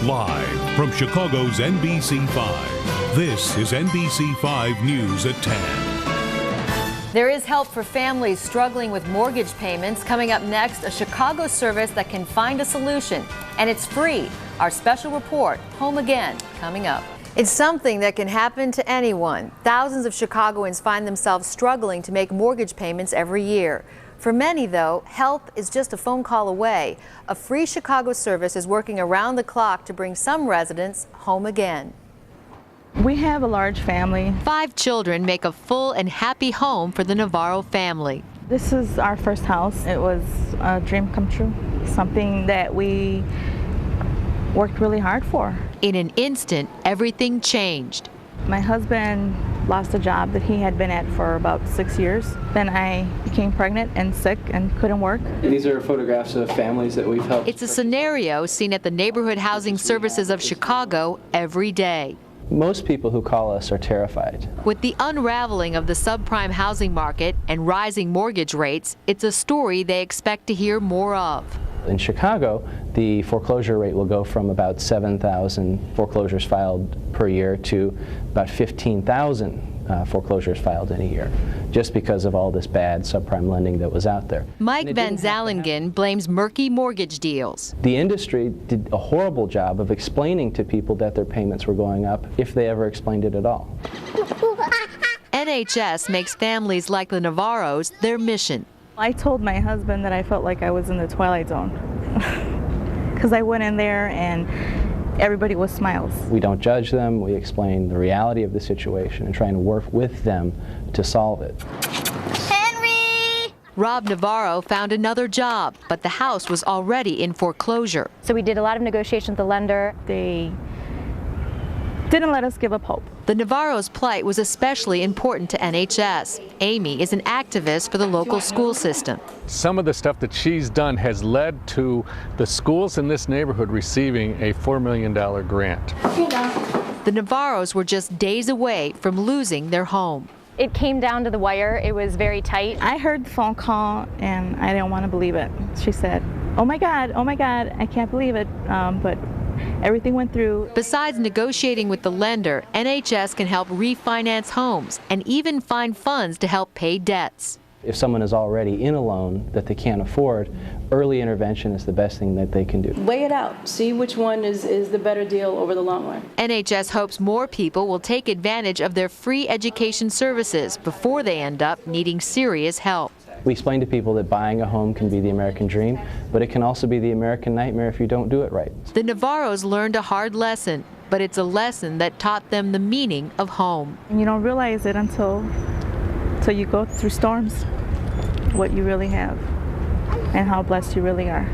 Live from Chicago's NBC5, this is NBC5 News at 10. There is help for families struggling with mortgage payments. Coming up next, a Chicago service that can find a solution, and it's free. Our special report, Home Again, coming up. It's something that can happen to anyone. Thousands of Chicagoans find themselves struggling to make mortgage payments every year. For many, though, help is just a phone call away. A free Chicago service is working around the clock to bring some residents home again. We have a large family. 5 children make a full and happy home for the Navarro family. This is our first house. It was a dream come true, something that we worked really hard for. In an instant, everything changed. My husband lost a job that he had been at for about 6 years. Then I became pregnant and sick and couldn't work. These are photographs of families that we've helped. It's a scenario seen at the Neighborhood Housing Services of Chicago every day. Most people who call us are terrified. With the unraveling of the subprime housing market and rising mortgage rates, it's a story they expect to hear more of. In Chicago, the foreclosure rate will go from about 7,000 foreclosures filed per year to about 15,000 foreclosures filed in a year, just because of all this bad subprime lending that was out there. Mike Van Zalingen blames murky mortgage deals. The industry did a horrible job of explaining to people that their payments were going up, if they ever explained it at all. NHS makes families like the Navarros their mission. I told my husband that I felt like I was in the Twilight Zone because I went in there and everybody was smiles. We don't judge them, we explain the reality of the situation and try and work with them to solve it. Henry! Rob Navarro found another job, but the house was already in foreclosure. So we did a lot of negotiation with the lender. They didn't let us give up hope. The Navarro's plight was especially important to NHS. Amy is an activist for the local school system. Some of the stuff that she's done has led to the schools in this neighborhood receiving a $4 million grant. The Navarros were just days away from losing their home. It came down to the wire. It was very tight. I heard the phone call and I didn't want to believe it. She said, oh my God, I can't believe it, but everything went through. Besides negotiating with the lender, NHS can help refinance homes and even find funds to help pay debts. If someone is already in a loan that they can't afford, early intervention is the best thing that they can do. Weigh it out. See which one is the better deal over the long run. NHS hopes more people will take advantage of their free education services before they end up needing serious help. We explain to people that buying a home can be the American dream, but it can also be the American nightmare if you don't do it right. The Navarros learned a hard lesson, but it's a lesson that taught them the meaning of home. And you don't realize it until you go through storms, what you really have and how blessed you really are.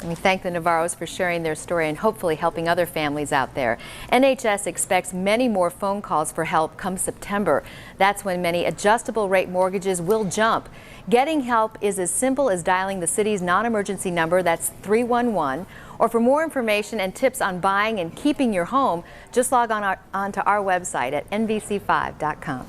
We thank the Navarros for sharing their story and hopefully helping other families out there. NHS expects many more phone calls for help come September. That's when many adjustable rate mortgages will jump. Getting help is as simple as dialing the city's non-emergency number, that's 311. Or for more information and tips on buying and keeping your home, just log on to our website at NBC5.com.